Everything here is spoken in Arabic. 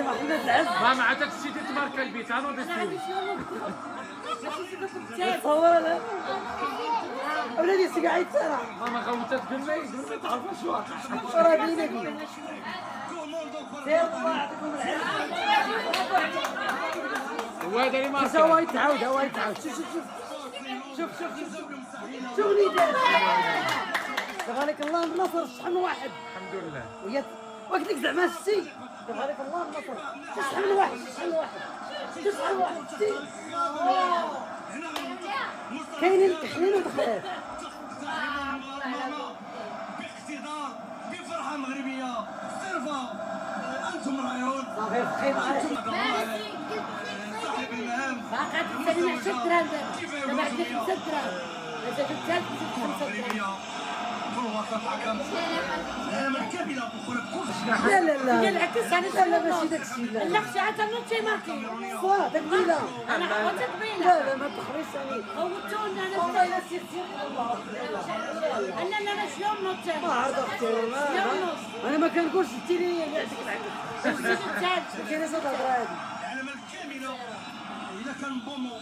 محمد العز ما عاد تشتي تمارك البيت انا ودستي تصور انا ولادي سقعيت صراحه ماما غوتت قلبي تعرف شو واقع راه بينك سير الله يعطيكم العافيه وهذا اللي ما هو يتعاود هو يتعاود شوف شوف شوف شوف شوف شوف وليدات تبارك الله النصر شحال من واحد الحمد لله ويا وقت لك زعما شتي تبارك الله النصر شحال من واحد شحال من واحد شحال من واحد شتي كاينين التحليل ودخلات باقتدار بفرحه مغربيه صرفه انتم رايون صافي خير صاحب المهام باقا تسالي 10 دراهم دابا عندك 5 دراهم اذا جبت 5 دراهم كل وسط حكم العالم الكامله وكل كل لا لا لا هي العكس انا لا لا ماشي داكشي لا لا اختي عاد انا تيماركي صافي داك قبيله انا عاودت قبيله لا لا ما تخرجش عليك هوتوني والله انا الا سيرتي الله انا شلون نوض ما عرض اختي انا ما كنقولش انت لي قاعدك العكس ما كاينش هاد الهضره هادي العالم الكامله اذا كان بومو